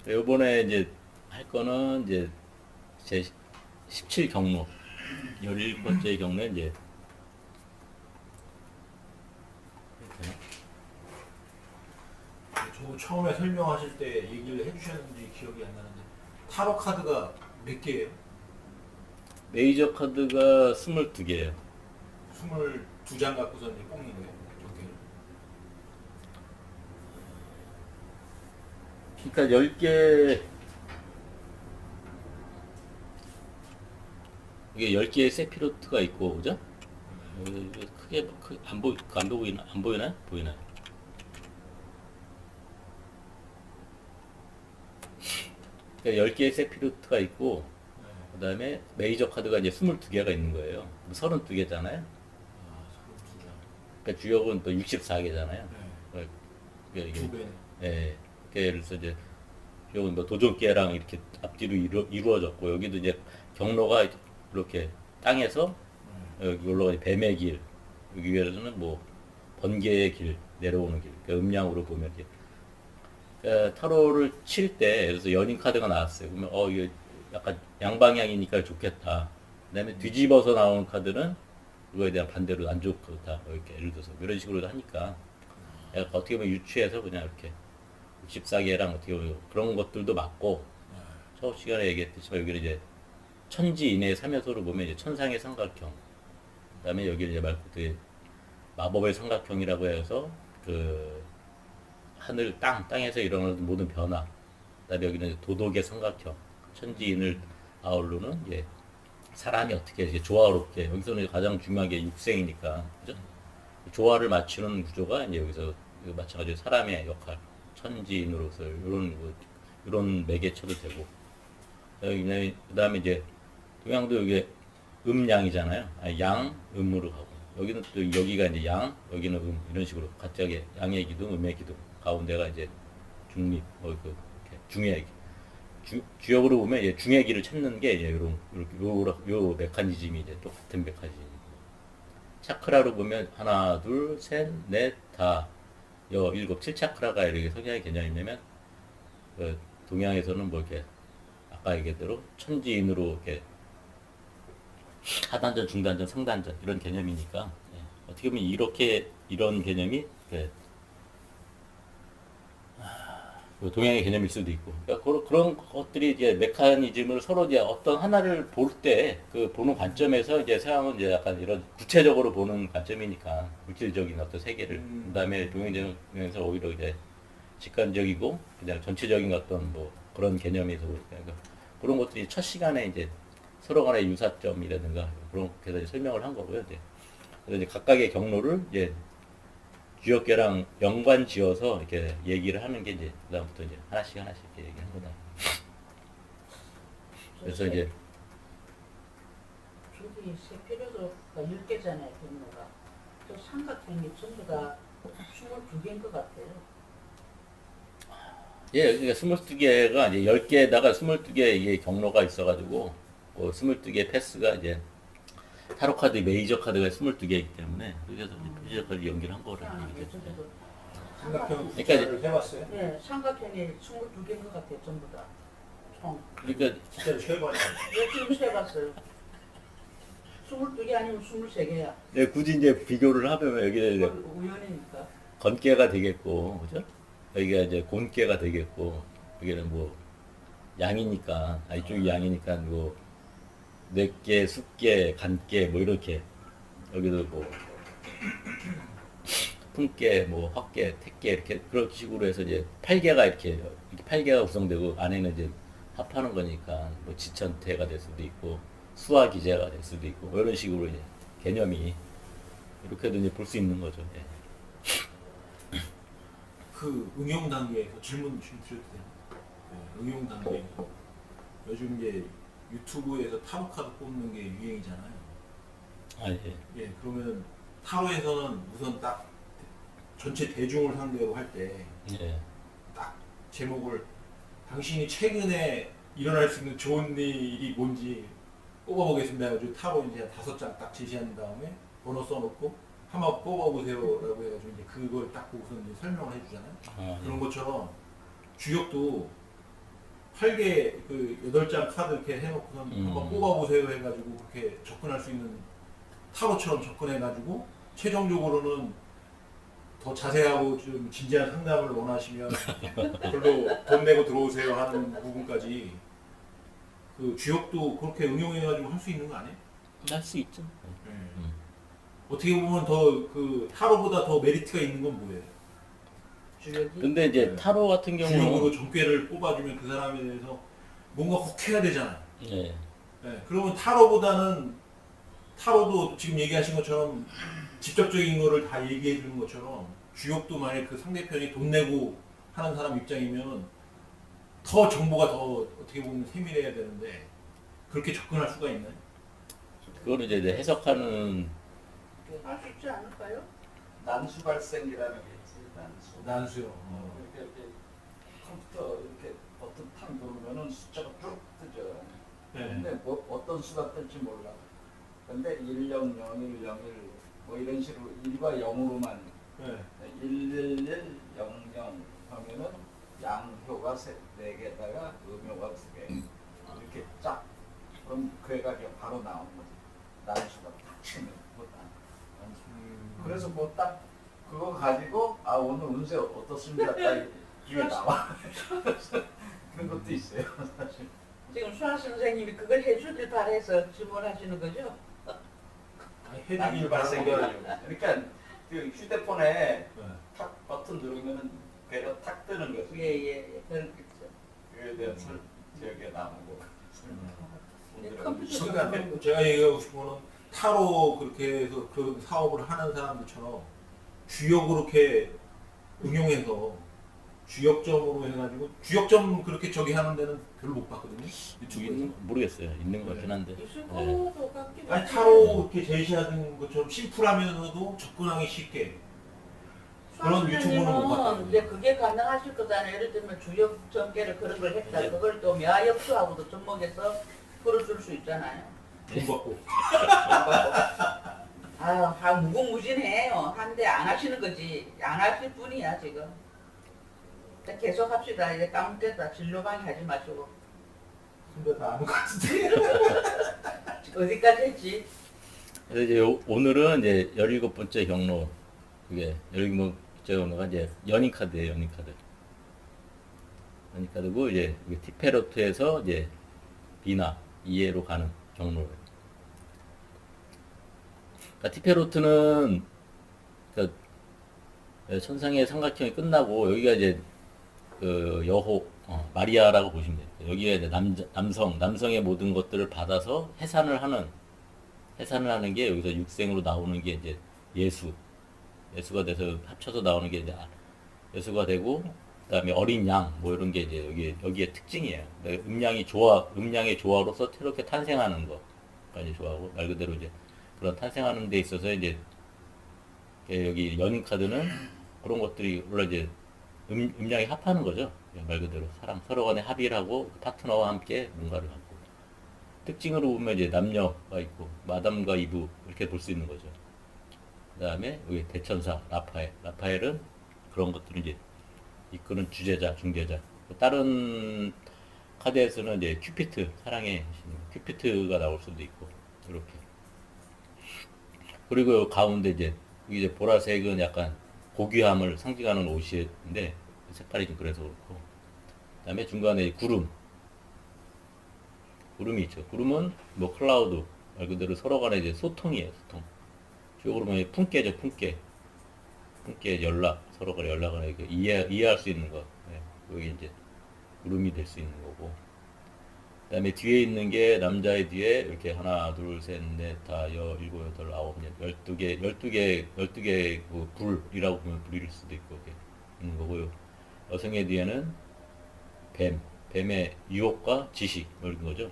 요번에 이제 할 거는 이제 제 17경로 17번째 경로에 이제 저 처음에 설명하실 때 얘기를 해주셨는지 기억이 안 나는데 타로 카드가 몇 개예요? 메이저 카드가 22개예요. 22장 갖고서 이제 뽑는 거예요? 저기를. 그러니까 10개 이게 10개의 세피로트가 있고 그죠? 크게 안 보이나? 안 보이나요? 보이나요? 그러니까 10개의 세피로트가 있고 그 다음에 메이저 카드가 이제 22개가 있는 거예요. 32개잖아요. 아, 32장. 그러니까 주역은 또 64개잖아요. 네. 그러니까 이게 두 배네. 예, 그러니까 예를 들어서 이제 주역은 뭐 도전계랑 이렇게 앞뒤로 이루어졌고 여기도 이제 경로가 이렇게 땅에서 여기 올라가는 뱀의 길 여기 위에서는 뭐 번개의 길 내려오는 길 그러니까 음양으로 보면 이제 그러니까 타로를 칠 때 그래서 연인 카드가 나왔어요. 그러면 이게 약간 양방향이니까 좋겠다. 그다음에 뒤집어서 나오는 카드는 그거에 대한 반대로 안 좋다. 이렇게 예를 들어서 이런 식으로 하니까 약간 어떻게 보면 유추해서 그냥 이렇게 64개랑 어떻게 보면 그런 것들도 맞고 첫 시간에 얘기했듯이 여기를 이제 천지 이내 3요소로 보면 이제 천상의 삼각형 그다음에 여기를 이제 말고 그 마법의 삼각형이라고 해서 그 하늘 땅에서 일어나는 모든 변화 그다음에 여기는 도덕의 삼각형 천지인을 아우르는 이제 사람이 어떻게 이제 조화롭게 여기서는 가장 중요한 게 육생이니까 그죠? 조화를 맞추는 구조가 이제 여기서 마찬가지로 사람의 역할 천지인으로서 이런 매개체도 되고 그다음에 이제 동양도 이게 음양이잖아요. 양 음으로 가고 여기는 또 여기가 이제 양 여기는 이런 식으로 갑자기 양의 기둥 음의 기둥 가운데가 이제 중립 그 이렇게 중의 주역으로 보면 이제 중의 길을 찾는 게 이제 요 메커니즘이 이제 똑같은 메커니즘. 차크라로 보면 하나, 둘, 셋, 넷, 다, 일곱, 칠 차크라가 이렇게 성향의 개념이냐면 그 동양에서는 뭐 이렇게 아까 얘기했대로 천지인으로 이렇게 하단전, 중단전, 상단전 이런 개념이니까 어떻게 보면 이렇게 이런 개념이 그 동양의 개념일 수도 있고 그러니까 그런 것들이 이제 메커니즘을 서로 이제 어떤 하나를 볼 때 그 보는 관점에서 이제 서양은 이제 약간 이런 구체적으로 보는 관점이니까 물질적인 어떤 세계를 그다음에 동양에서 오히려 이제 직관적이고 그냥 전체적인 어떤 뭐 그런 개념에서 그러니까 그런 것들이 첫 시간에 이제 서로 간의 유사점이라든가 그런 것에서 설명을 한 거고요. 이제 그래서 이제 각각의 경로를 이제 주역계랑 연관 지어서 이렇게 얘기를 하는 게 이제 그다음부터 이제 하나씩 이렇게 얘기한 거다. 그래서 이제 저기 세피로도 10개잖아요, 경로가. 저 삼각형이 전부 다 22개인 것 같아요. 그러니까 22개가 이제 10개에다가 22개 이게 경로가 있어가지고 그 22개 패스가 이제 타로 카드 메이저 카드가 22개이기 때문에 그래서 이제 메이저 카드 연결한 거라는 얘기죠. 삼각형 그러니까 숫자를 해봤어요? 네, 삼각형이 22개인 것 같아요, 전부 다. 총. 그러니까 진짜로 세봤어요. 네, 지금 세봤어요. 22개 아니면 23개야. 굳이 이제 비교를 하면 여기에 우연이니까. 건깨가 되겠고, 그죠? 여기가 이제 곤깨가 되겠고, 여기는 뭐 양이니까, 이쪽이 양이니까 뭐 넷개, 숫개, 간깨 뭐 이렇게 여기도 뭐 품깨, 뭐 헛깨, 택깨 이렇게 그런 식으로 해서 이제 8개가 이렇게 8개가 구성되고 안에는 이제 합하는 거니까 뭐 지천태가 될 수도 있고 수화기제가 될 수도 있고 뭐 이런 식으로 이제 개념이 이렇게도 이제 볼 수 있는 거죠. 예. 그 응용 단계에서 질문 좀 드려도 돼요? 네, 응용 단계. 요즘 이제 유튜브에서 타로 카드 뽑는 게 유행이잖아요. 예. 예, 그러면 타로에서는 우선 딱 전체 대중을 상대로 할 때 딱 예. 제목을 당신이 최근에 일어날 수 있는 좋은 일이 뭔지 뽑아보겠습니다. 해가지고 타로 이제 5장 딱 제시한 다음에 번호 써놓고 한번 뽑아보세요라고 해가지고 이제 그걸 딱 보고서 이제 설명을 해주잖아요. 그런 것처럼 주역도 8개 그 8장 카드 이렇게 해놓고선 한번 뽑아보세요 해가지고 그렇게 접근할 수 있는 타로처럼 접근해가지고 최종적으로는 더 자세하고 좀 진지한 상담을 원하시면 별로 돈 내고 들어오세요 하는 부분까지 그 주역도 그렇게 응용해가지고 할 수 있는 거 아니에요? 할 수 있죠. 어떻게 보면 더 그 타로보다 더 메리트가 있는 건 뭐예요? 주력이 근데 이제 네. 타로 같은 주역으로 경우는 정괴를 뽑아주면 그 사람에 대해서 뭔가 혹 해야 되잖아요. 예. 네, 그러면 타로보다는 타로도 지금 얘기하신 것처럼 직접적인 거를 다 얘기해 주는 것처럼 주역도 만약 그 상대편이 돈 내고 하는 사람 입장이면 더 정보가 더 어떻게 보면 세밀해야 되는데 그렇게 접근할 수가 있나요? 그거를 이제 해석하는 할 수 있지 않을까요? 난수 발생이라는 게 있지. 난수. 난수요. 이렇게 컴퓨터 이렇게 버튼 탁 누르면은 숫자가 쭉 뜨죠. 네. 근데 뭐 어떤 수가 뜰지 몰라. 근데 10, 01, 01 뭐 이런 식으로 1과 0으로만 네. 111, 00 하면은 양효가 4개에다가 음효가 2개 이렇게 쫙 그럼 그 애가 그냥 바로 나오는 거지. 난수가 탁 치면 뭐 난수. 그래서 뭐 딱 그거 가지고 아 오늘 운세 어떻습니까? 딱 이게 나와. 그런 것도 있어요 사실. 지금 수학 선생님이 그걸 해주길 바래서 질문하시는 거죠? 아니, 해주길 난수 발생이 바라는 그러니까 그 휴대폰에 네. 탁 버튼 누르면은 배가 탁 뜨는 거지. 예예 그렇겠죠. 그에 대한 저기에 나오고. 근데 컴퓨터 그러니까 제가 얘기하고 싶은 거는 타로 그렇게 해서 그 사업을 하는 사람들처럼 주역으로 이렇게 응용해서 주역점으로 해가지고 주역점 그렇게 저기 하는 데는 별로 못 봤거든요. 유튜브에서. 모르겠어요. 있는 것 같긴 한데. 있을 예. 것도 같기도 아니 하고. 타로 이렇게 제시하는 것처럼 심플하면서도 접근하기 쉽게 그런 유튜브는 못 봤거든요. 이제 그게 가능하실 거잖아요. 예를 들면 주역 전개를 그런 걸 했다. 네. 그걸 또 미화역수하고도 접목해서 풀어줄 수 있잖아요. 돈 받고. 무궁무진해요. 한데 안 하시는 거지. 안 하실 뿐이야 지금. 계속 합시다. 이제 까먹겠다. 진로방해 하지 마시고. 근데 다 아는 것 같은데. 어디까지 했지? 그래서 이제 오늘은 이제 17번째 경로, 그게 17번째 경로가 이제 연인 카드예요, 연인 카드. 연인 카드고 이제 티페로트에서 이제 비나 이해로 가는 경로예요. 그러니까 티페로트는 그러니까 천상의 삼각형이 끝나고 여기가 이제 그 여호 마리아라고 보시면 돼요. 여기가 이제 남성의 모든 것들을 받아서 해산을 하는 게 여기서 육생으로 나오는 게 이제 예수가 돼서 합쳐서 나오는 게 이제 예수가 되고, 그다음에 어린 양 뭐 이런 게 이제 여기의 특징이에요. 음양의 조화로서 이렇게 탄생하는 거까지 조화하고, 말 그대로 이제 그런 탄생하는 데 있어서 이제 여기 연인 카드는 그런 것들이 원래 이제 음양이 합하는 거죠. 말 그대로 서로 간에 합의를 하고 파트너와 함께 뭔가를 하고, 특징으로 보면 이제 남녀가 있고 마담과 이부 이렇게 볼 수 있는 거죠. 그 다음에 여기 대천사 라파엘은 그런 것들을 이제 이끄는 주제자, 중재자. 다른 카드에서는 이제 큐피트, 사랑의 큐피트가 나올 수도 있고 이렇게. 그리고 가운데 이제 여기 이제 보라색은 약간 고귀함을 상징하는 옷인데 색깔이 좀 그래서 그렇고, 그다음에 중간에 구름이 있죠. 구름은 뭐 클라우드 말 그대로 서로 간에 이제 소통이에요, 소통. 쪽으로 보면 품계죠, 품계 연락, 서로 간에 연락을 이해할 수 있는 거. 네. 여기 이제 구름이 될 수 있는 거고. 그다음에 뒤에 있는 게 남자의 뒤에 이렇게 하나, 둘, 셋, 넷, 다, 일곱, 여덟, 아홉, 12개 그 불이라고 보면 불일 수도 있고 이렇게 있는 거고요. 여성의 뒤에는 뱀의 유혹과 지식 뭐 이런 거죠.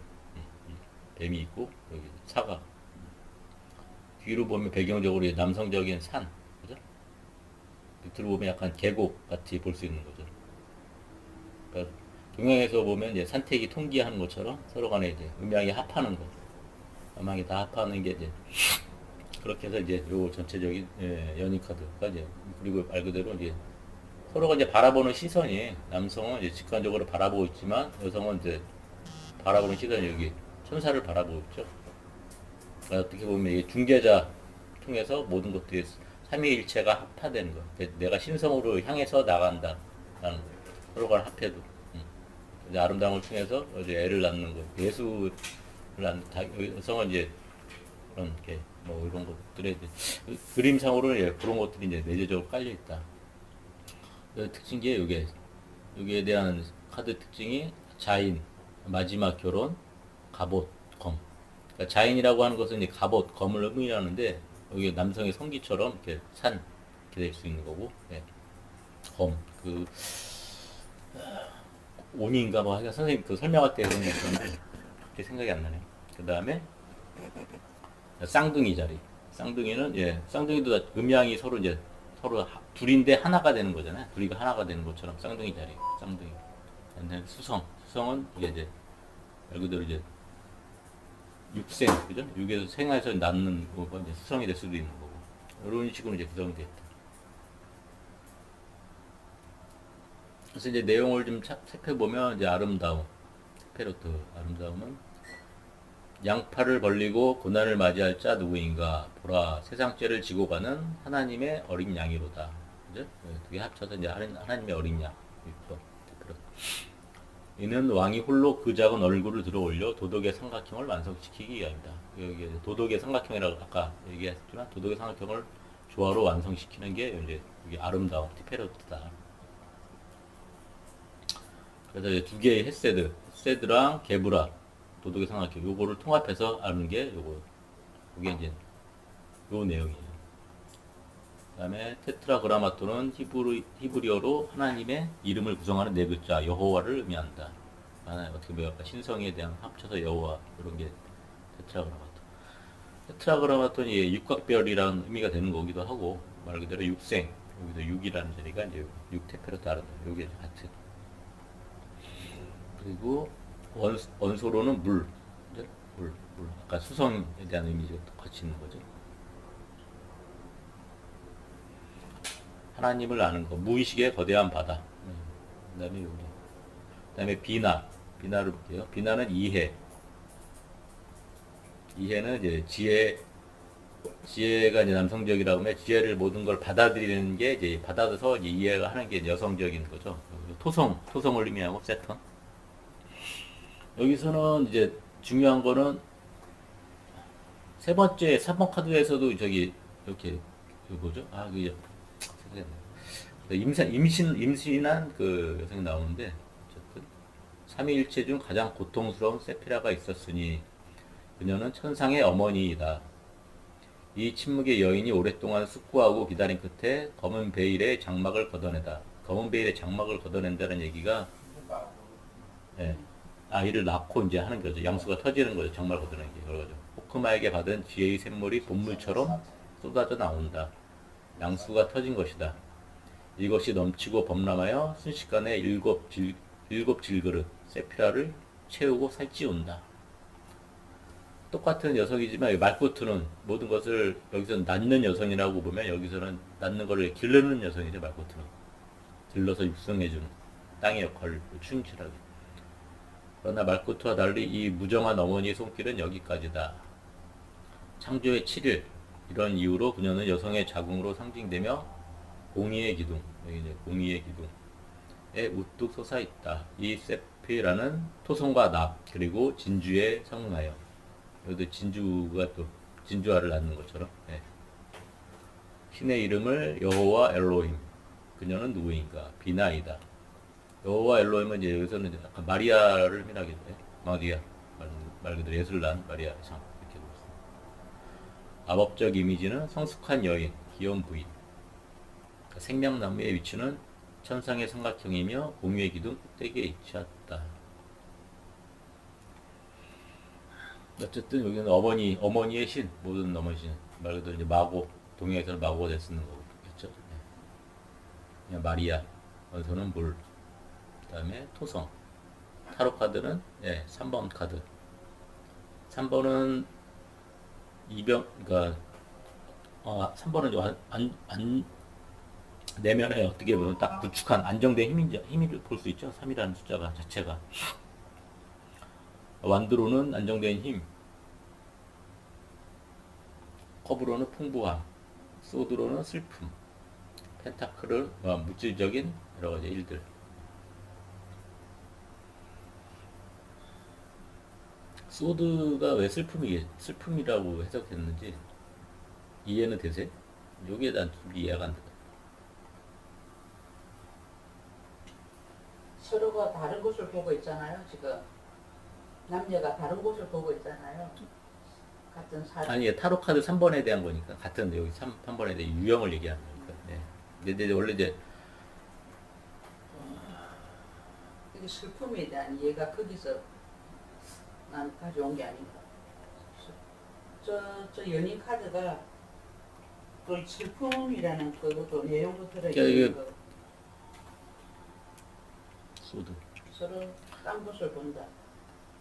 뱀이 있고 여기 사과. 뒤로 보면 배경적으로 남성적인 산, 그죠? 밑으로 보면 약간 계곡 같이 볼 수 있는 거죠. 그러니까 동양에서 보면 이제 산택이 통기하는 것처럼 서로 간에 이제 음양이 합하는 거, 음양이 다 합하는 게 이제 그렇게 해서 이제 요 전체적인 연인 카드가 이제, 그리고 말 그대로 이제 서로가 이제 바라보는 시선이 남성은 이제 직관적으로 바라보고 있지만 여성은 이제 바라보는 시선이 여기 천사를 바라보고 있죠. 그러니까 어떻게 보면 이게 중재자 통해서 모든 것들이 삼위일체가 합화되는 거. 내가 신성으로 향해서 나간다. 라는 거. 서로가 합해도. 이제 아름다움을 통해서 이제 애를 낳는 거. 예수를 낳는, 여성은 이제 그런 게, 뭐 이런 것들에 이제, 그림상으로는 예, 그런 것들이 이제 내재적으로 깔려있다. 특징이 이게, 여기에 대한 카드 특징이 자인, 마지막 결혼, 갑옷, 검. 그러니까 자인이라고 하는 것은 이제 갑옷, 검을 의미하는데, 여기 남성의 성기처럼 이렇게 산, 이렇게 될 수 있는 거고, 예. 검, 온인가 뭐 하여간 선생님 그 설명할 때 그런 게 있었는데 그게 생각이 안 나네요. 그 다음에 쌍둥이 자리. 쌍둥이는 예, 쌍둥이도 다 음양이 서로 이제 서로 둘인데 하나가 되는 거잖아요. 둘이가 하나가 되는 것처럼 쌍둥이 자리. 쌍둥이. 그다음에 수성은 이게 이제 말 그대로 이제 육생, 그죠? 육에서 생해서 낳는 거고 이제 수성이 될 수도 있는 거고 이런 식으로 이제 구성이 됐다. 그래서 이제 내용을 좀 살펴보면 이제 아름다움, 페로트 아름다움은 양팔을 벌리고 고난을 맞이할 자 누구인가 보라 세상죄를 지고 가는 하나님의 어린 양이로다. 그죠? 두 개 합쳐서 이제 하나님의 어린 양. 이는 왕이 홀로 그 작은 얼굴을 들어 올려 도덕의 삼각형을 완성시키기 위함이다. 여기 도덕의 삼각형이라고 아까 얘기했지만 도덕의 삼각형을 조화로 완성시키는 게 이제 이게 아름다움, 티페로트다. 그래서 이제 두 개의 헤세드랑 게브라, 도덕의 삼각형, 요거를 통합해서 아는 게 요게 이제 요 내용이에요. 그 다음에 테트라그라마톤은 히브리어로 하나님의 이름을 구성하는 네 글자, 여호와를 의미한다. 하나님 어떻게 보면 신성에 대한 합쳐서 여호와, 이런 게 테트라그라마톤. 테트라그라마톤이 육각별이라는 의미가 되는 거기도 하고, 말 그대로 육생, 여기서 육이라는 자리가 이제 육테페로트 아름다. 요게 같은. 그리고 원소로는 물. 아까 수성에 대한 의미가 똑같이 있는 거죠. 하나님을 아는 거, 무의식의 거대한 바다. 그 다음에 비나를 볼게요. 비나는 이해. 이해는 이제 지혜가 이제 남성적이라고 하면 지혜를 모든 걸 받아들이는 게 이제 받아서 이제 이해가 하는 게 여성적인 거죠. 토성을 의미하고 세턴. 여기서는 이제 중요한 거는 세 번째 3번 카드에서도 저기 이렇게 뭐죠? 임신한 그 여성이 나오는데 어쨌든 삼위일체 중 가장 고통스러운 세피라가 있었으니 그녀는 천상의 어머니이다. 이 침묵의 여인이 오랫동안 숙고하고 기다린 끝에 검은 베일의 장막을 걷어내다. 검은 베일의 장막을 걷어낸다는 얘기가 예, 아이를 낳고 이제 하는 거죠. 양수가 터지는 거죠. 장막을 걷어내는 게 그거죠. 호크마에게 받은 지혜의 샘물이 본물처럼 쏟아져 나온다. 양수가 터진 것이다. 이것이 넘치고 범람하여 순식간에 일곱 질그릇 세피라를 채우고 살찌운다. 똑같은 여성이지만 말코트는 모든 것을 여기서 낳는 여성이라고 보면 여기서는 낳는 것을 기르는 여성이죠. 말코트는 길러서 육성해주는 땅의 역할을 충실하게. 그러나 말코트와 달리 이 무정한 어머니의 손길은 여기까지다. 창조의 7일 이런 이유로 그녀는 여성의 자궁으로 상징되며 공의의 기둥, 여기 이제 공의의 기둥에 우뚝 솟아 있다. 이 세피라는 토성과 납 그리고 진주에 상응하여 여기도 진주가 또 진주화를 낳는 것처럼 예. 신의 이름을 여호와 엘로힘. 그녀는 누구인가? 비나이다. 여호와 엘로힘은 이제 여기서는 이제 약간 마리아를 의미하게 돼. 마리아 말 그대로 예수를 낳은 마리아 상 이렇게 되고 있습니다. 아법적 이미지는 성숙한 여인, 귀여운 부인. 생명나무의 위치는 천상의 삼각형이며 공유의 기둥 꼭대기에 위치했다. 어쨌든 여기는 어머니의 신, 모든 어머니 신. 말 그대로 이제 마고, 동양에서는 마고가 될 수 있는 거겠죠. 그냥 마리아, 원소는 물. 그 다음에 토성. 타로 카드는 3번 카드. 3번은 그러니까 3번은 내면에 어떻게 보면 딱 구축한 안정된 힘을 볼 수 있죠. 3이라는 숫자가 자체가. 완드로는 안정된 힘, 커브로는 풍부함, 소드로는 슬픔, 펜타클은 물질적인 여러 가지 일들. 소드가 왜 슬픔이라고 해석했는지 이해는 되세요? 여기에 난 좀 이해가 안 돼. 서로가 다른 곳을 보고 있잖아요. 지금 남녀가 다른 곳을 보고 있잖아요. 같은 살. 아니, 타로 카드 3번에 대한 거니까 같은 여기 3번에 대한 유형을 얘기하는 거니까. 네. 근데 원래 이제 이게 슬픔에 대한 이해가 거기서 난 가져온 게 아닌가. 저 연인 카드가 그 슬픔이라는 그것도 내용도 들어있는 거. 소드. 서로 딴 곳을 본다.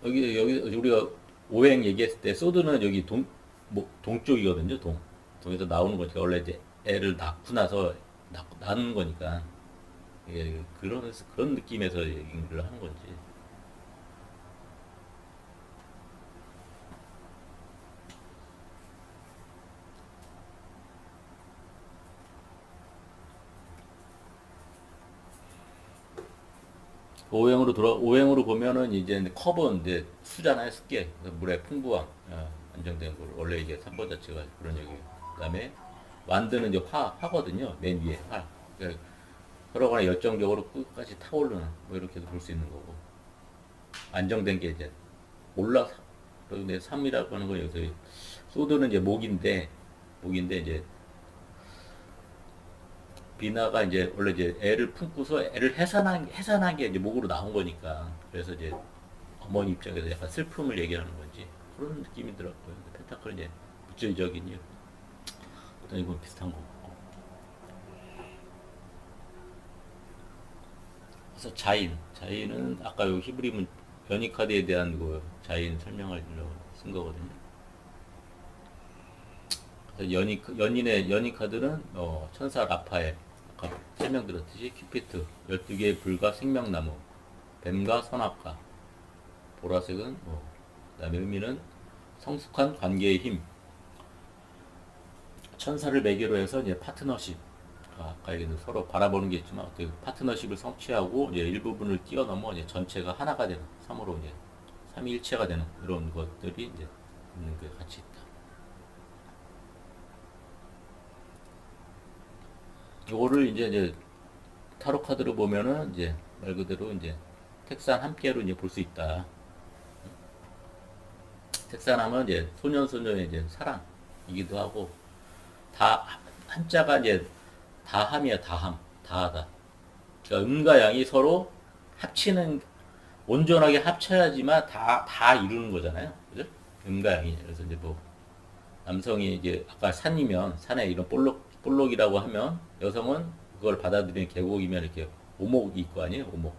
여기 우리가 오행 얘기했을 때 소드는 여기 동쪽이거든요. 동에서 나오는 거니까 원래 이제 애를 낳고 나서 낳는 거니까 이게 그런 느낌에서 얘기를 하는 건지. 오행으로 보면은 이제 컵은 이제 수잖아요, 습기. 물의 풍부함, 안정된 걸. 원래 이게 3번 자체가 그런 얘기. 그 다음에 완드는 이제 화거든요, 맨 위에 화. 그러니까 서로 간에 열정적으로 끝까지 타오르는, 뭐 이렇게도 볼 수 있는 거고. 안정된 게 이제 올라서, 그리고 3이라고 하는 건 여기서 소드는 이제 목인데 이제 비나가 이제 원래 이제 애를 품고서 애를 해산한 게 이제 목으로 나온 거니까 그래서 이제 어머니 입장에서 약간 슬픔을 얘기하는 건지 그런 느낌이 들었고요. 펜타클은 이제 물질적인 일, 어떤 이건 비슷한 거고. 그래서 자인은 아까 요 히브리문 연희 카드에 대한 그 자인 설명하려고 쓴 거거든요. 연희 카드는 천사 라파엘, 아까 설명드렸듯이 큐피트, 12개의 불과 생명나무, 뱀과 선악과, 보라색은 그다음에 의미는 성숙한 관계의 힘, 천사를 매개로 해서 이제 파트너십, 아까 얘기한 서로 바라보는 게 있지만 어떻게 파트너십을 성취하고 이제 일부분을 뛰어넘어 이제 전체가 하나가 되는 3으로 이제 삼위일체가 되는 이런 것들이 이제 있는 게 같이 있다. 요거를 이제 타로 카드로 보면은 이제 말 그대로 이제 택산 함께로 이제 볼 수 있다. 택산하면 이제 소년의 이제 사랑이기도 하고 다 한자가 이제 다함이야. 다하다. 그러니까 음과 양이 서로 합치는 온전하게 합쳐야지만 다 이루는 거잖아요. 그죠? 음과 양이. 그래서 이제 뭐 남성이 이제 아까 산이면 산에 이런 볼록이라고 하면 여성은 그걸 받아들이는 계곡이면 이렇게 오목이 있고 아니에요. 오목.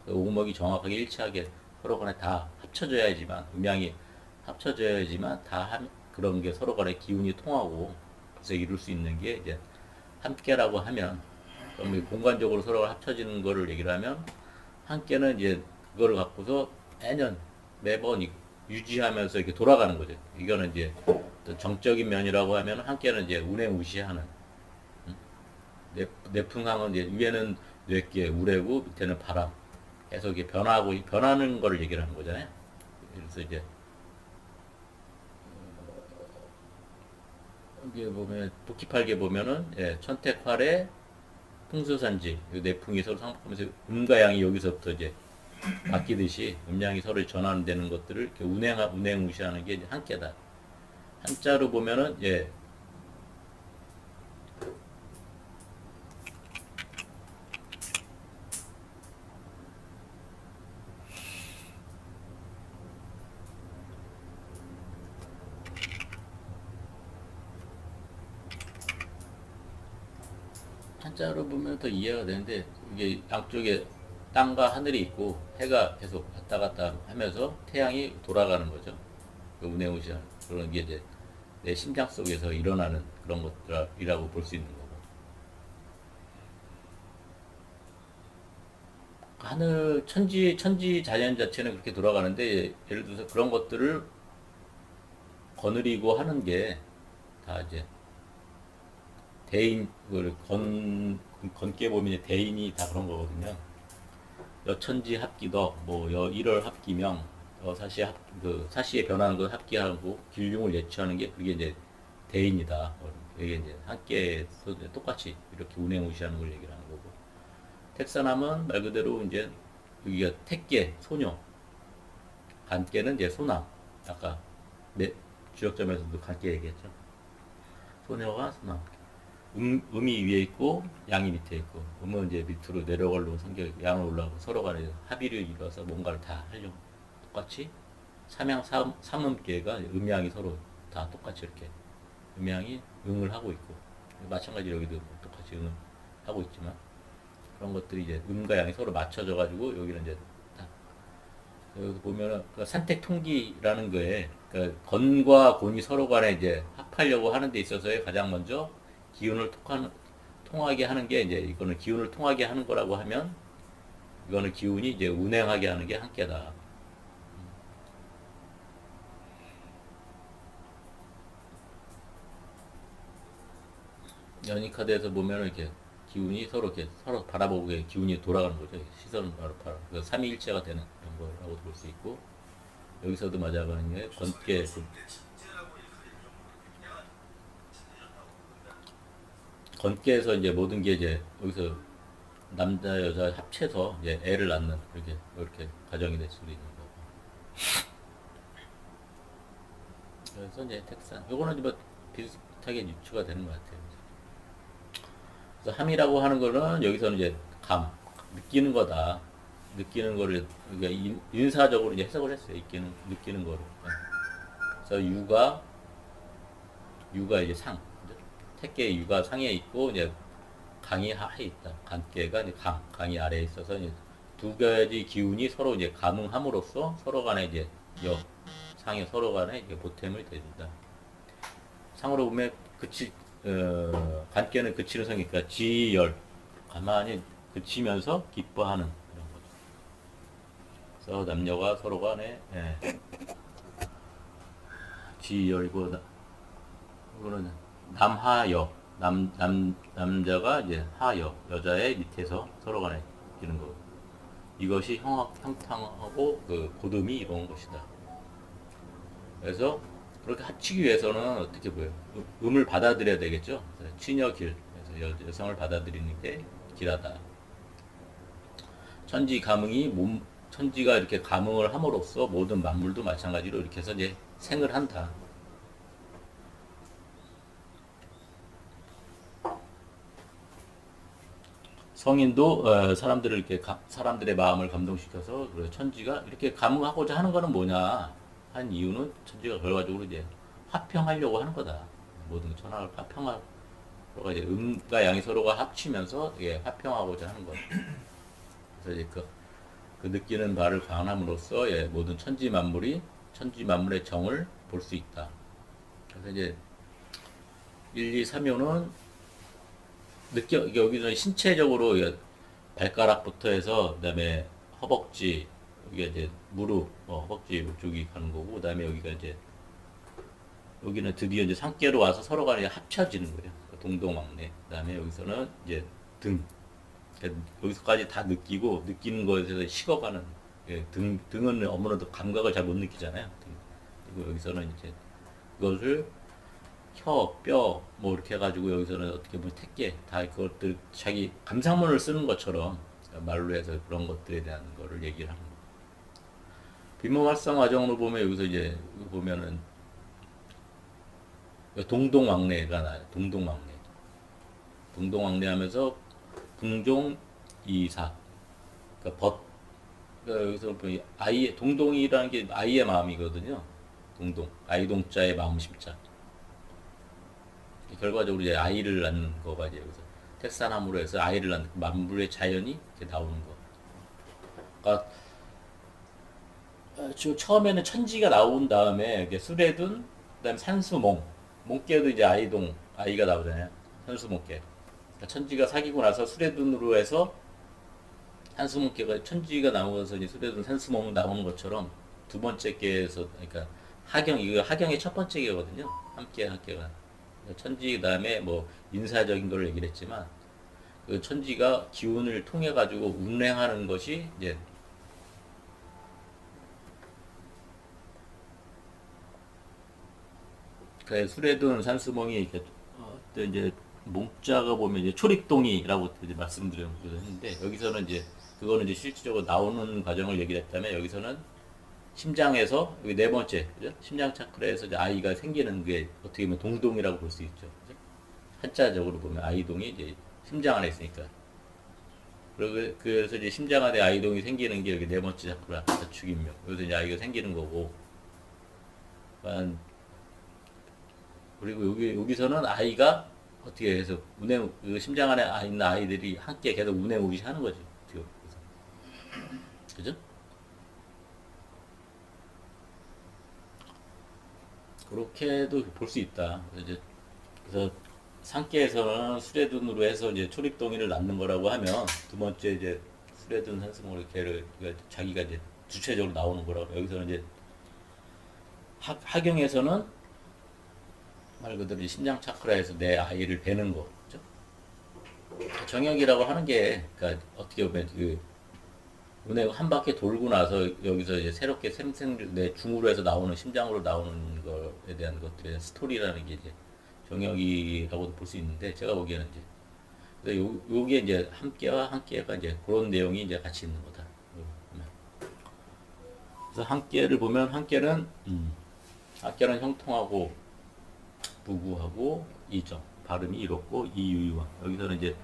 그 오목이 정확하게 일치하게 서로 간에 다 합쳐져야지만 음양이 합쳐져야지만 그런 게 서로 간에 기운이 통하고 그래서 이룰 수 있는 게 이제 함께라고 하면 그럼 공간적으로 서로 합쳐지는 거를 얘기를 하면 함께는 이제 그거를 갖고서 매번 유지하면서 이렇게 돌아가는 거죠. 이거는 이제 정적인 면이라고 하면 함께는 이제 운행무시하는 내풍항은 이제 위에는 뇌께 우레고 밑에는 바람 해서 이게 변하는 거를 얘기를 하는 거잖아요. 그래서 이제 여기 보면 복귀팔게 보면은 천택활의 풍수산지 내풍이 서로 상복하면서 음과 양이 여기서부터 이제 바뀌듯이 음양이 서로 전환되는 것들을 이렇게 운행무시하는 게 이제 함께다. 한자로 보면은 한자로 보면 더 이해가 되는데 이게 양쪽에 땅과 하늘이 있고 해가 계속 왔다 갔다 하면서 태양이 돌아가는 거죠. 그 운행무시하는 그런 게 이제 내 심장 속에서 일어나는 그런 것들이라고 볼 수 있는 거고. 하늘 천지 자연 자체는 그렇게 돌아가는데 예를 들어서 그런 것들을 거느리고 하는 게 다 이제 대인 그 건께 보면 이제 대인이 다 그런 거거든요. 여천지 합기더 뭐 여일월 합기명 그 사시에 변하는 걸 합기하고 길흉을 예추하는 게 그게 이제 대인이다. 이게 이제 함께에서 똑같이 이렇게 운행무시하는 걸 얘기를 하는 거고. 택사남은 말 그대로 이제 여기가 택계 소녀, 간께는 이제 소남. 아까 주역점에서도 간께 얘기했죠. 소녀가 소남. 음이 위에 있고 양이 밑에 있고 음은 이제 밑으로 내려가려고 성격이고 양은 올라가고 서로 간에 합의를 이루어서 뭔가를 다 하려고 똑같이 삼음계가 음양이 서로 다 똑같이 이렇게 음양이 응을 하고 있고 마찬가지로 여기도 똑같이 응을 하고 있지만 그런 것들이 이제 음과 양이 서로 맞춰져 가지고 여기는 이제 다 여기 보면은 그 산택통기라는 거에 그 건과 곤이 서로 간에 이제 합하려고 하는 데 있어서의 가장 먼저 기운을 통하게 하는 게 이제 이거는 기운을 통하게 하는 거라고 하면 이거는 기운이 이제 운행하게 하는 게 함께다. 연희 카드에서 보면은 이렇게 기운이 서로 바라보고 기운이 돌아가는 거죠. 시선을 바로 그래서 삼위일체가 되는 그런 거라고 볼 수 있고 여기서도 맞아가는 게 건께 건께에서 이제 모든 게 이제 여기서 남자 여자 합쳐서 이제 애를 낳는 이렇게 가정이 될 수도 있는 거고. 그래서 이제 택산 요거는 뭐 비슷하게 유추가 되는 것 같아요. 그래서 함이라고 하는 거는 여기서는 이제 느끼는 거다. 느끼는 거를 그러니까 인사적으로 이제 해석을 했어요. 느끼는 거로. 그래서 유가 이제 택계의 유가 상에 있고 이제 강이 하에 있다. 간계가 이제 강이 아래에 있어서 이제 두 가지 기운이 서로 이제 감응함으로써 서로 간에 이제 상이 서로 간에 이제 보탬을 대준다. 상으로 보면 간계는 그치는 성이니까 지열 가만히 그치면서 기뻐하는 그런 거죠. 그래서 남녀가 서로 간에 지열이고 이거는 남하여 남자가 이제 하여 여자의 밑에서 서로 간에 이기는 거. 이것이 형탕하고 그 고듬이 이루어온 것이다. 그래서 그렇게 합치기 위해서는 어떻게 보여요? 음을 받아들여야 되겠죠. 치녀길 그래서 여성을 받아들이는 게 길하다. 천지가 이렇게 감응을 함으로써 모든 만물도 마찬가지로 이렇게 해서 이제 생을 한다. 성인도 사람들의 마음을 감동시켜서 천지가 이렇게 감응하고자 하는 거는 뭐냐 한 이유는 천지가 결과적으로 이제 화평하려고 하는 거다. 모든 천하를 화평하고 이제 음과 양이 서로가 합치면서 이게 화평하고자 하는 거. 그래서 이제 그 느끼는 바를 강함으로써 모든 천지 만물의 정을 볼 수 있다. 그래서 이제 1, 2, 3요는 여기는 신체적으로 발가락부터 해서 그다음에 허벅지 여기가 이제 무릎 허벅지 쪽이 가는 거고 그다음에 여기는 드디어 이제 상계로 와서 서로 간에 합쳐지는 거예요. 동동왕래. 그다음에 여기서는 이제 등. 여기서까지 다 느끼는 거에서 식어가는 등은 아무래도 감각을 잘 못 느끼잖아요. 그리고 여기서는 이제 그것을 혀, 뼈, 뭐 이렇게 해가지고 여기서는 어떻게 보면 택계 다 그것들 자기 감상문을 쓰는 것처럼 말로 해서 그런 것들에 대한 거를 얘기를 하는 거예요. 비모 활성 과정으로 보면 여기서 이제 보면은 동동왕래가 나요. 동동왕래 하면서 궁종 이사 그러니까 여기서 보면 동동이라는 게 아이의 마음이거든요. 아이동자의 마음 심자. 결과적으로 이제 아이를 낳는 거가 이제 여기서 택산함으로 해서 아이를 낳는 만물의 자연이 이렇게 나오는 거. 그러니까 처음에는 천지가 나온 다음에 수레둔, 그다음에 산수몽, 몽께도 이제 아이가 나오잖아요. 산수몽께. 그러니까 천지가 사귀고 나서 수레둔으로 해서 산수목계가 천지가 나오면서 이제 수레든 산수목 나오는 것처럼 두 번째 계에서 그러니까 하경 이거 하경의 첫 번째 계거든요. 함께가 천지 그다음에 뭐 인사적인 걸 얘기를 했지만 그 천지가 기운을 통해 가지고 운행하는 것이 이제 그 수레든 산수몽이 이렇게 또 이제 몽자가 보면 이제 초립동이라고 이제 말씀드렸는데 여기서는 이제 그거는 이제 실질적으로 나오는 과정을 얘기를 했다면 여기서는 심장에서 여기 네 번째 그죠? 심장 차크라에서 이제 아이가 생기는 게 어떻게 보면 동동이라고 볼 수 있죠. 그죠? 한자적으로 보면 아이동이 이제 심장 안에 있으니까 그래서 이제 심장 안에 아이동이 생기는 게 여기 네 번째 차크라 자축인묘 여기서 이제 아이가 생기는 거고 그리고 여기서는 아이가 어떻게 해서 그 심장 안에 있는 아이들이 함께 계속 운행우시 하는 거죠. 어떻게 보면. 그죠? 그렇게도 볼 수 있다. 그래서 상계에서는 수레둔으로 해서 이제 초립동의를 낳는 거라고 하면 두 번째 이제 수레둔 산수목을 걔를 자기가 이제 주체적으로 나오는 거라고. 여기서는 이제 하경에서는 말 그대로 이제 심장 차크라에서 내 아이를 베는 거. 그죠? 정역이라고 하는 게 그러니까 어떻게 보면 그 운행 한 바퀴 돌고 나서 여기서 이제 새롭게 내 중으로 해서 나오는 심장으로 나오는 거에 대한 것들의 스토리라는 게 이제 정역이라고도 볼 수 있는데 제가 보기에는 이제 그래서 요게 이제 함께가 이제 그런 내용이 이제 같이 있는 거다. 그래서 함께를 보면 함께는 형통하고 부구하고 이정 발음이 이렇고 이유유왕 여기서는 이제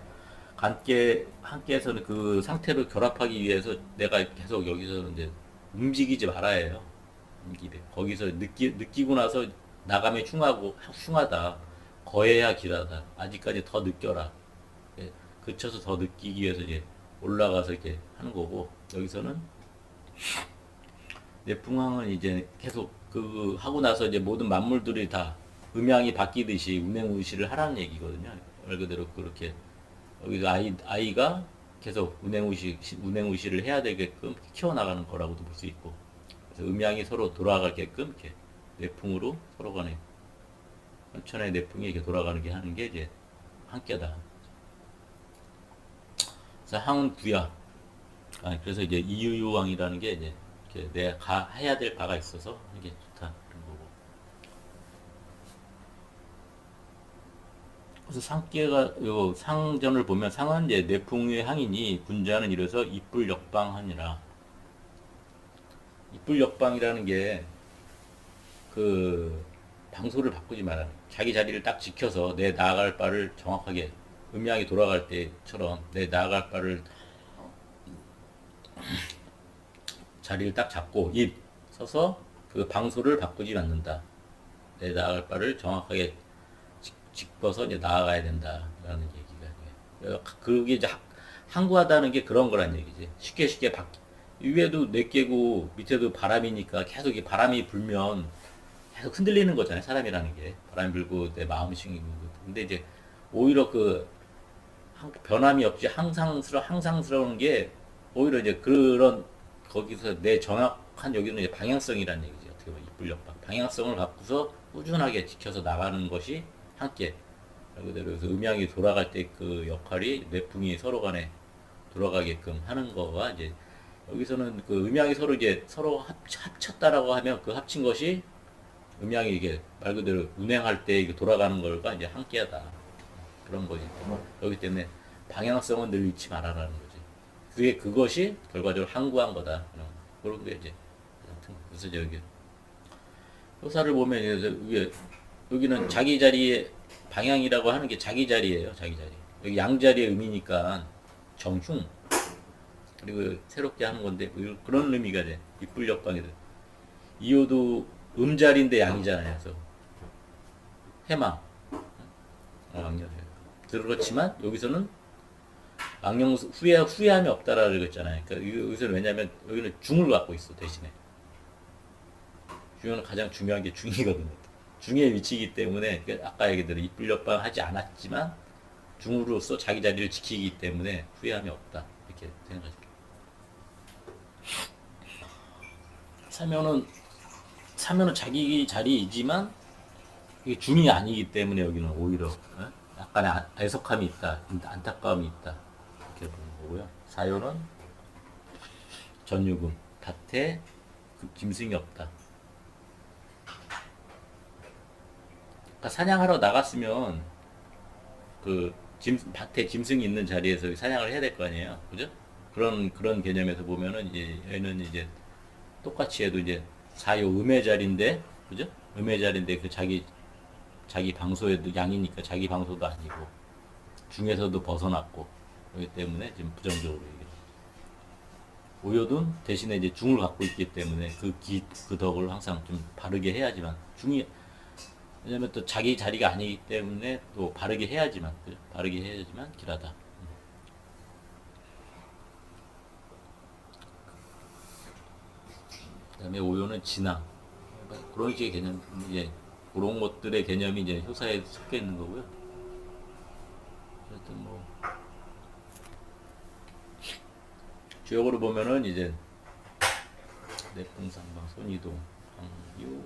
함께에서는 그 상태로 결합하기 위해서 내가 계속 여기서는 이제 움직이지 말아야 해요. 거기서 느끼고 나서 나감이 흉하다. 거해야 길하다. 아직까지 더 느껴라. 그쳐서 더 느끼기 위해서 이제 올라가서 이렇게 하는 거고 여기서는 내풍왕은 이제 계속 그 하고 나서 이제 모든 만물들이 다 음양이 바뀌듯이 운행우시를 하라는 얘기거든요. 말 그대로 그렇게 여기서 아이가 계속 운행우시를 해야 되게끔 키워나가는 거라고도 볼 수 있고 그래서 음양이 서로 돌아가게끔 이렇게 내풍으로 서로 간에 천의 내풍이 이렇게 돌아가는 게 하는 게 이제 함께다. 그래서 항은 부야. 그래서 이제 이유유왕이라는 게 이제 이렇게 내가 해야 될 바가 있어서 이게 좋다 그런 거고. 그래서 상계가 요 상전을 보면 상은 이제 내풍의 항이니 군자는 이래서 이뿔 역방하니라. 이뿔 역방이라는 게 그 방소를 바꾸지 마라. 자기 자리를 딱 지켜서 내 나아갈 바를 정확하게 음양이 돌아갈 때처럼 내 나아갈 바를 자리를 딱 잡고 입 서서 그 방소를 바꾸지 않는다. 내 나아갈 바를 정확하게 짚어서 이제 나아가야 된다라는 얘기가. 그게 이제 항구하다는 게 그런 거란 얘기지. 쉽게 위에도 내깨고 밑에도 바람이니까 계속 이 바람이 불면 계속 흔들리는 거잖아요. 사람이라는 게 바람이 불고 내 마음이 싱기고. 근데 이제 오히려 그 변함이 없이 항상스러운 게 오히려 이제 그런 거기서 내 정확한 여기는 이제 방향성이라는 얘기죠. 어떻게 보면 이불력방 방향성을 갖고서 꾸준하게 지켜서 나가는 것이 함께 그대로 그래서 음양이 돌아갈 때 그 역할이 내풍이 서로 간에 돌아가게끔 하는 거가 이제 여기서는 그 음양이 서로 합쳤다라고 하면 그 합친 것이 음양이 이게 말 그대로 운행할 때 이게 돌아가는 걸과 이제 함께하다 그런 거지. 그렇기 때문에 방향성은 늘 잃지 말아라는 거지. 그것이 결과적으로 항구한 거다. 그런 게 이제 그래서 여기 효사를 보면 이제 여기는 자기 자리에 방향이라고 하는 게 자기 자리예요. 자기 자리. 여기 양자리의 의미니까 정흉 그리고 새롭게 하는 건데 그런 의미가 돼. 이뿔역방이들. 이호도 음자리인데 양이잖아요. 그래서 해망. 악령. 그렇지만 여기서는 악령 후회함이 없다라고 했잖아요. 그러니까 여기서는 왜냐면 여기는 중을 갖고 있어 대신에. 중은 가장 중요한 게 중이거든요. 중의 위치이기 때문에 아까 얘기대로 이뿔역방 하지 않았지만 중으로서 자기 자리를 지키기 때문에 후회함이 없다 이렇게 생각하시죠. 사면은 자기 자리이지만 이게 중이 아니기 때문에 여기는 오히려 약간의 애석함이 있다, 안타까움이 있다 이렇게 보는 거고요. 사요는 전유금, 밭에 짐승이 없다. 그러니까 사냥하러 나갔으면 그 밭에 짐승이 있는 자리에서 사냥을 해야 될 거 아니에요, 그죠? 그런 개념에서 보면은 이제 얘는 이제 똑같이 해도 이제 사요 음의 자리인데, 그죠? 음의 자리인데 그 자기 방소에도 양이니까 자기 방소도 아니고 중에서도 벗어났고 그렇기 때문에 지금 부정적으로 얘기해요. 오요든 대신에 이제 중을 갖고 있기 때문에 그 덕을 항상 좀 바르게 해야지만 왜냐면 또 자기 자리가 아니기 때문에 또 바르게 해야지만 그죠? 바르게 해야지만 길하다. 그다음에 오요는 진앙 그런 식의 개념 이제 그런 것들의 개념이 이제 효사에 섞여 있는 거고요. 하여튼 뭐 주역으로 보면은 이제 내풍상방 손이동 황유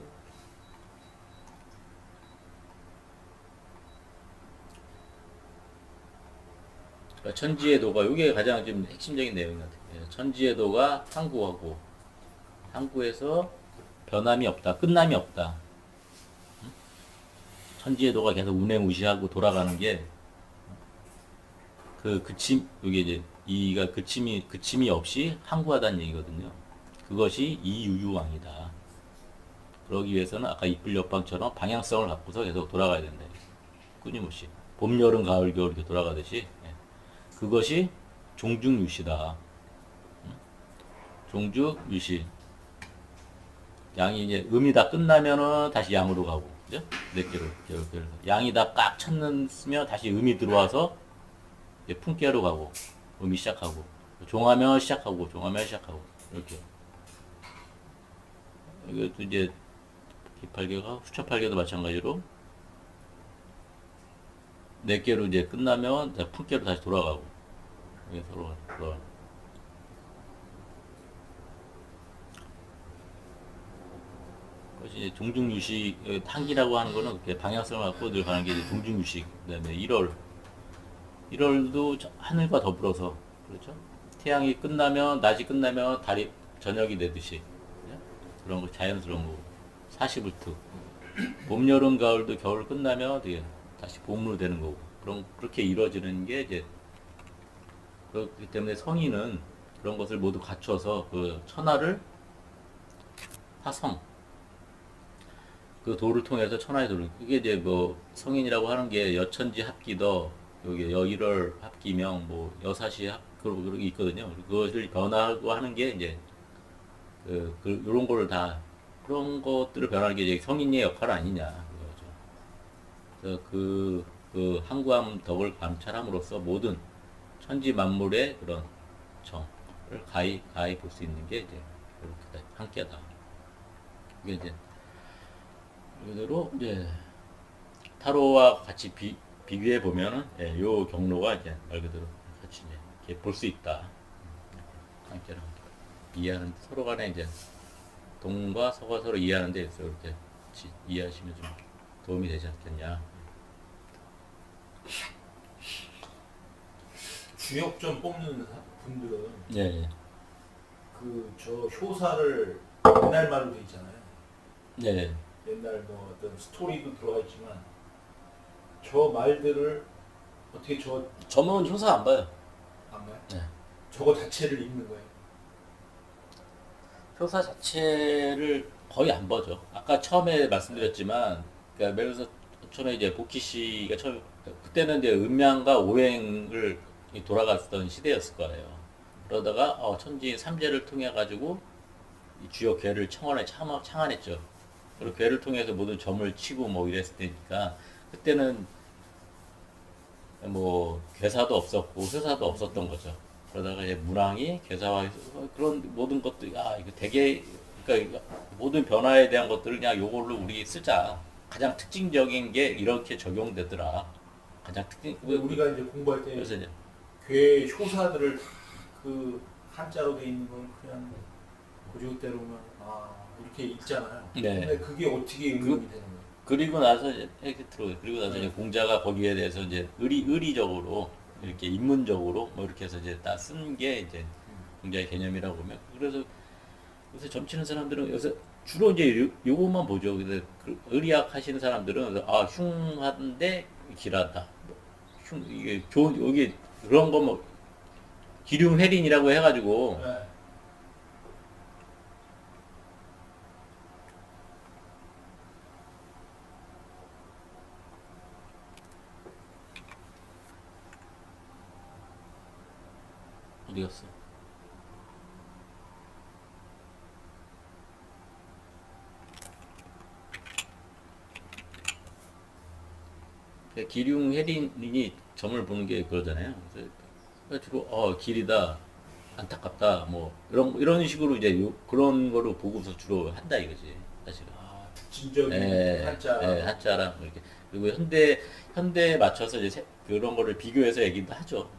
그러니까 천지의 도가 이게 가장 좀 핵심적인 내용 같아요. 천지의 도가 항구하고 항구에서 변함이 없다, 끝남이 없다. 천지의 도가 계속 운행무시하고 돌아가는 게 이게 이제 이가 그침이 없이 항구하다는 얘기거든요. 그것이 이유유왕이다. 그러기 위해서는 아까 이불역방처럼 방향성을 갖고서 계속 돌아가야 된다. 끊임없이 봄, 여름, 가을, 겨울 이렇게 돌아가듯이 그것이 종중유시다. 종중유시. 양이 이제 음이 다 끝나면은 다시 양으로 가고, 그죠? 네 개로. 양이 다 꽉 찼으면 다시 음이 들어와서 이제 풍계로 가고, 음이 시작하고, 종하면 시작하고, 이렇게. 이것도 이제 기팔계가 후처팔계도 마찬가지로 네 개로 이제 끝나면 풍계로 다시 돌아가고, 이게 서로 돌아가는. 그것이 종중유식, 한기라고 하는 거는 그렇게 방향성을 갖고 늘 가는 게 이제 종중유식. 그 다음에 1월도 하늘과 더불어서, 그렇죠? 태양이 끝나면, 낮이 끝나면 저녁이 되듯이. 그런 거 자연스러운 거고. 40울트. 봄, 여름, 가을도 겨울 끝나면 되게 다시 봄으로 되는 거고. 그렇게 이루어지는 게 이제, 그렇기 때문에 성인은 그런 것을 모두 갖춰서 그 천하를 화성, 그 도를 통해서 천하의 도를 그게 이제 뭐 성인이라고 하는 게 여천지 합기더 여기 여일월 합기명 뭐 여사시 그런 게 있거든요. 그것을 변화하고 하는 게 이제 이런 거를 다 그런 것들을 변하는 게 이제 성인의 역할 아니냐 그거죠. 그래서 그 항구함 덕을 감찰함으로써 모든 천지 만물의 그런 정을 가히 볼 수 있는 게 이제 이렇게 함께다. 이게 이제 그대로 이제 타로와 같이 비교해 보면은 요 경로가 이제 말 그대로 같이 이제 볼 수 있다. 함께랑 이해하는 서로 간에 이제 동과 서가 서로 이해하는 데 있어 이렇게 이해하시면 좀 도움이 되지 않겠냐. 주역점 뽑는 분들은 예. 저 효사를 옛날 말로 돼 있잖아요. 예. 옛날 뭐 어떤 스토리도 들어가 있지만 저 말들을 어떻게 저는 효사 안 봐요. 안 봐요? 네. 저거 자체를 읽는 거예요. 효사 자체를 거의 안 보죠. 아까 처음에 말씀드렸지만, 그러니까 예를 들어서 처음에 이제 보키 씨가 그때는 이제 음양과 오행을 돌아갔던 시대였을 거예요. 그러다가 천지 삼재를 통해 가지고 주요 괴를 창안했죠. 그리고 괴를 통해서 모든 점을 치고 뭐 이랬을 때니까 그때는 뭐 괴사도 없었고 효사도 없었던 거죠. 그러다가 이제 문왕이 괴사와 그런 모든 것들 이거 되게 그러니까 모든 변화에 대한 것들을 그냥 요걸로 우리 쓰자. 가장 특징적인 게 이렇게 적용되더라. 가장 우리가 이제 공부할 때 그래서 이제 괴 효사들을 그 한자로 돼 있는 건 그냥 고지대로만 이렇게 있잖아요. 네. 근데 그게 어떻게 응용이 되는 거예요? 그리고 나서 이렇게 들어요. 그리고 나서 이제 공자가 거기에 대해서 이제 의리적으로 이렇게 인문적으로 뭐 이렇게 해서 이제 다 쓴 게 이제 공자의 개념이라고 보면 그래서 요새 점치는 사람들은 요새 주로 이제 요것만 보죠. 근데 의리학 하시는 사람들은 아 흉한데 길하다. 흉 이게 좋은 여기 그런 거 뭐 기륭회린이라고 해가지고 네. 어디 갔어? 기륭회린이 점을 보는 게 그러잖아요. 그래서 주로 길이다, 안타깝다, 뭐 이런 식으로 이제 그런 거로 보고서 주로 한다 이거지 사실은. 아, 특징적인 한자. 한자랑 뭐 이렇게 그리고 현대에 맞춰서 이제 그런 거를 비교해서 얘기도 하죠.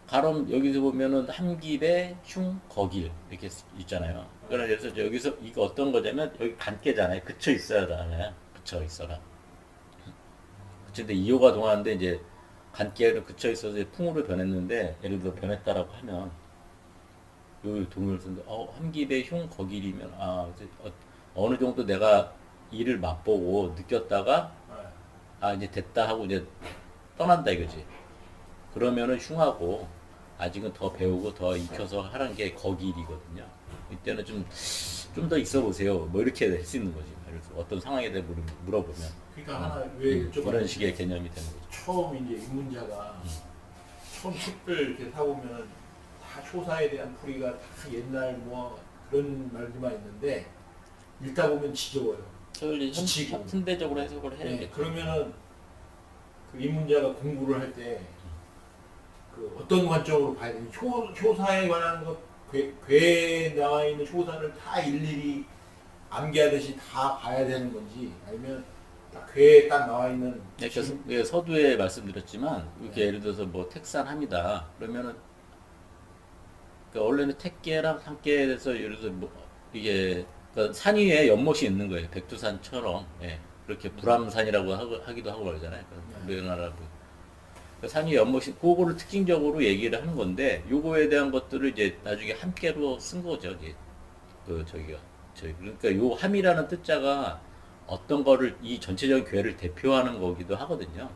가럼 여기서 보면은 함기배, 흉, 거길 이렇게 있잖아요. 그래서 여기서 이거 어떤 거냐면 여기 간께잖아요. 그쳐 있어야 하잖아요. 그쳐 있어라. 그치는데 이호가 동하는데 이제 간께를 그쳐 있어서 이제 풍으로 변했는데 예를 들어 변했다라고 하면 요 동을 쓰는데 함기배, 흉, 거길이면 어느 정도 내가 일을 맛보고 느꼈다가 이제 됐다 하고 이제 떠난다 이거지. 그러면은 흉하고 아직은 더 배우고 더 익혀서 하는 게 거길이거든요. 이때는 좀 더 있어 보세요. 뭐 이렇게 할 수 있는 거지. 그래서 어떤 상황에 대해 물어보면 그러니까 하나 왜 이런 식의 개념이 되는 거죠. 처음 이제 입문자가 처음 책들 이렇게 사보면 다 효사에 대한 풀이가 다 옛날 뭐 그런 말들만 있는데 읽다 보면 지겨워요. 지치고. 현대적으로 해석을 네, 해야겠죠. 그러면은 그 입문자가 공부를 할 때 그 어떤 관점으로 봐야 되는 효사에 관한 것, 괴에 나와 있는 효사를 다 일일이 암기하듯이 다 봐야 되는 건지 아니면 딱 괴에 딱 나와 있는 그러니까 서두에 말씀드렸지만 이렇게 예를 들어서 뭐 택산합니다. 그러면은 그러니까 원래는 택계랑 산계에 대해서 예를 들어서 뭐 이게 그러니까 산 위에 연못이 있는 거예요. 백두산처럼 그렇게 불암산이라고 하기도 하고 그러잖아요. 우리나라 산 위에 연못이 그거를 특징적으로 얘기를 하는 건데 요거에 대한 것들을 이제 나중에 함께로 쓴 거죠. 이제 그러니까 요 함이라는 뜻자가 어떤 거를 이 전체적인 괴를 대표하는 거기도 하거든요.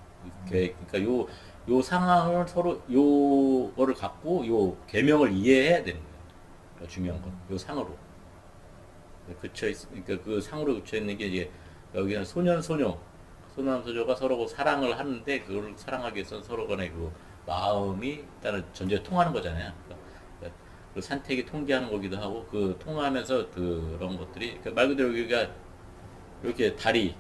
그러니까 요 상황을 서로 요거를 갖고 요 계명을 이해해야 되는 거예요. 중요한 건 요 상으로 그러니까 그 상으로 그쳐 있는 게 이제 여기는 소년소녀가 서로 사랑을 하는데 그걸 사랑하기 위해서는 서로 간의 그 마음이 일단은 전제 통하는 거잖아요. 그 산택이 통제하는 거기도 하고 그 통하면서 그런 것들이 말 그대로 여기가 이렇게 다리,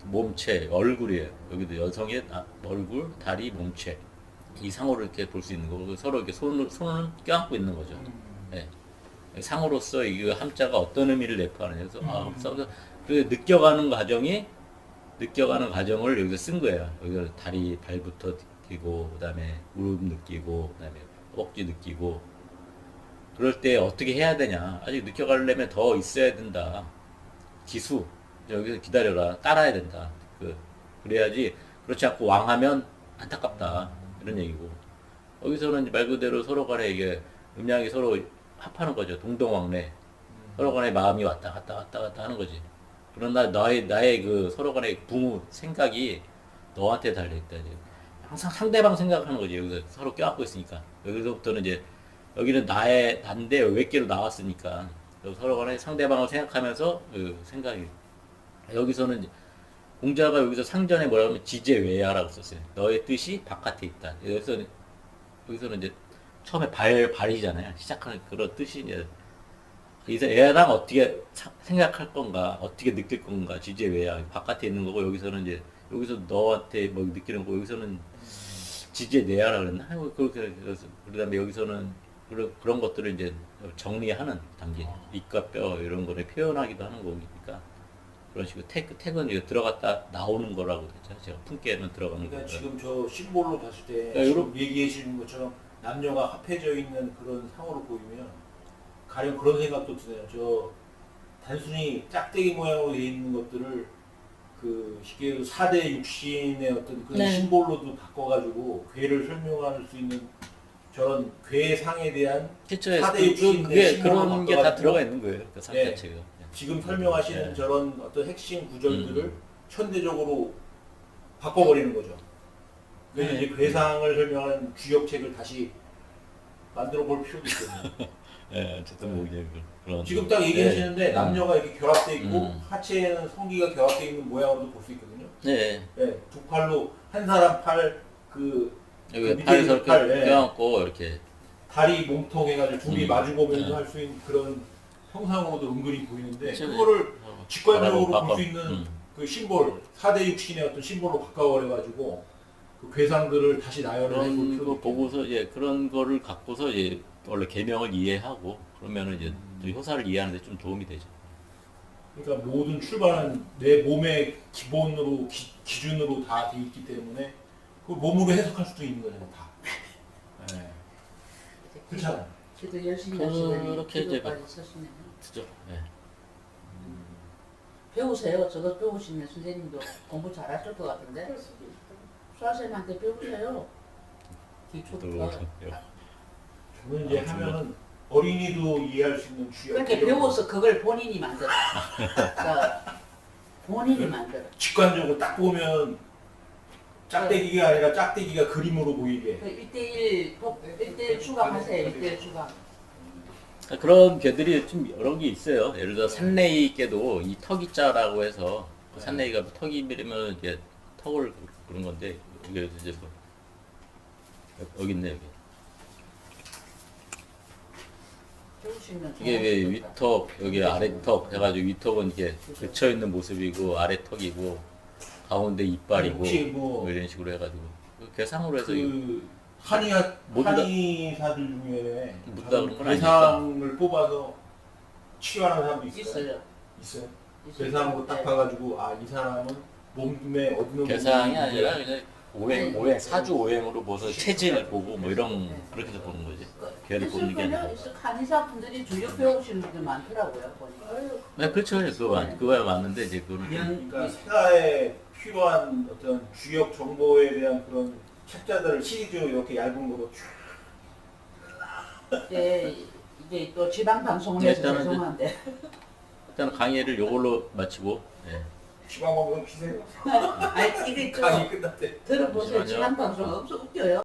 몸체, 얼굴이에요. 여기도 여성의 얼굴, 다리, 몸체 이 상으로 이렇게 볼 수 있는 거고 서로 이렇게 손을 껴안고 있는 거죠. 네. 상으로서 이 함자가 어떤 의미를 내포하느냐 그래서 그 느껴가는 과정을 여기서 쓴 거예요. 여기서 다리 발부터 느끼고 그다음에 무릎 느끼고 그다음에 허벅지 느끼고 그럴 때 어떻게 해야 되냐. 아직 느껴가려면 더 있어야 된다. 기수 여기서 기다려라. 따라야 된다. 그래야지 그렇지 않고 왕하면 안타깝다. 이런 얘기고 여기서는 말 그대로 서로 간에 이게 음양이 서로 합하는 거죠. 동동왕래 서로 간에 마음이 왔다 갔다 하는 거지. 그러나 나의 그 서로 간의 부모 생각이 너한테 달려있다. 이제. 항상 상대방 생각하는 거지. 여기서 서로 껴안고 있으니까. 여기서부터는 이제, 여기는 난데 외계로 나왔으니까. 서로 간에 상대방을 생각하면서 그 생각이. 여기서는 공자가 여기서 상전에 뭐라고 하면 지제외야라고 썼어요. 너의 뜻이 바깥에 있다. 여기서는 이제 처음에 발이잖아요. 시작하는 그런 뜻이 이제 그래서 애랑 어떻게 생각할 건가, 어떻게 느낄 건가, 지제외야 바깥에 있는 거고 여기서는 이제 여기서 너한테 뭐 느끼는 거 여기서는 지제내야라 그랬나? 그렇게 그래서 그다음에 여기서는 그런 것들을 이제 정리하는 단계, 입과 뼈 이런 거를 표현하기도 하는 거니까 그런 식으로 택은 이제 들어갔다 나오는 거라고 했죠. 제가 품께는 들어가는 거. 그러니까 지금 저 심볼로 봤을 때 그러니까 지금 얘기해 주는 것처럼 남녀가 합해져 있는 그런 상으로 보이면 가령 그런 생각도 드네요. 저 단순히 짝대기 모양으로 되어 있는 것들을 그 쉽게 얘기해서 4대 육신의 어떤 그런 네. 심볼로도 바꿔가지고 괴를 설명할 수 있는 저런 괴상에 대한 실제 사대 육신의 그게 심볼로 그런 게 다 바꿔가지고 들어가 있는 거예요. 그 상 네. 자체가. 지금 설명하시는 네. 저런 어떤 핵심 구절들을 현대적으로 바꿔버리는 거죠. 그래서 네. 이제 괴상을 설명하는 주역책을 다시 만들어 볼 필요도 있거든요. 예, 어쨌든 뭐 이제 그런. 지금 딱 얘기하시는데 네. 남녀가 이렇게 결합되어 있고 음. 하체에는 성기가 결합되어 있는 모양으로도 볼 수 있거든요. 네. 네, 두 팔로 한 사람 팔 그 여기 밑에 팔에서 있는 이렇게 팔, 네. 껴안고 이렇게. 다리 몸통 해가지고 둘이 마주보면서 네. 할 수 있는 그런 형상으로도 은근히 보이는데 그쵸, 그거를 직관적으로 바꿔. 볼 수 있는 그 심볼 4대 육신의 어떤 심볼로 바꿔버려가지고 그 괴상들을 다시 나열을 해볼 그런 필요도 거 있겠네요. 보고서 예 그런 거를 갖고서 예 원래 계명을 이해하고 그러면은 이제 또 효사를 이해하는데 좀 도움이 되죠. 그러니까 모든 출발은 내 몸의 기본으로 기준으로 다 돼 있기 때문에 그 몸으로 해석할 수도 있는 거잖아요. 다. 네. 그렇잖아요. 기도 열심히 그렇게 하시더니 이제 기도까지 쓰시네요. 그죠? 예. 배우세요. 저도 배우시면 선생님도 공부 잘하실 것 같은데. 수아쌤한테 배우세요. 기초부터. 저는 이제 하면은 어린이도 이해할 수 있는 주역. 그렇게 배워서 그걸 본인이 만들어. 그러니까 본인이 만들어. 직관적으로 딱 보면 짝대기가 아니라 짝대기가 그림으로 보이게. 그 1대1 추가하세요. 1대1 추가. 그런 괴들이 좀 여러 개 있어요. 예를 들어 산레이께도 이 턱이자라고 해서 그 산레이가 턱이 밀리면 이제 턱을 그런 건데 이게 이제 뭐 여기 있네 여기. 배우시면 이게 왜 위턱 여기 아래턱 해가지고 위턱은 이렇게 겹쳐 있는 모습이고 아래턱이고 가운데 이빨이고 혹시 뭐 뭐 이런 식으로 해가지고 그 계상으로 해서 이거 그 모두 다- 한의사들 중에 모두 다 그런 건 괴상을 뽑아서 치료하는 사람도 있어요. 있어요. 있어요. 있어요. 괴상으로 딱 네. 봐가지고 아 이 사람은 몸에 어느 계상이 부분이 아니라 그냥 오행 사주 오행으로 보서 체질 보고 뭐 이런 네. 그렇게 해서 보는 거지. 걔를 뽑는 게 아니라. 있을 한의사분들이 주역 배우시는 분들 많더라고요. 보니까. 네, 그렇죠. 그거야 맞는데 이제 그거는 좀 그러니까 세가에 필요한 어떤 주역 정보에 대한 그런 책자들을 시리즈로 이렇게 얇은 거로 쭉 이제 또 지방 방송을 해서 일단은 이제- 죄송한데 일단 강의를 요걸로 마치고 예. 지방방송 피세요. 아니 이게 좀 강의 끝날 때. 들어보세요. 잠시만요. 지방 방송 없어 웃겨요.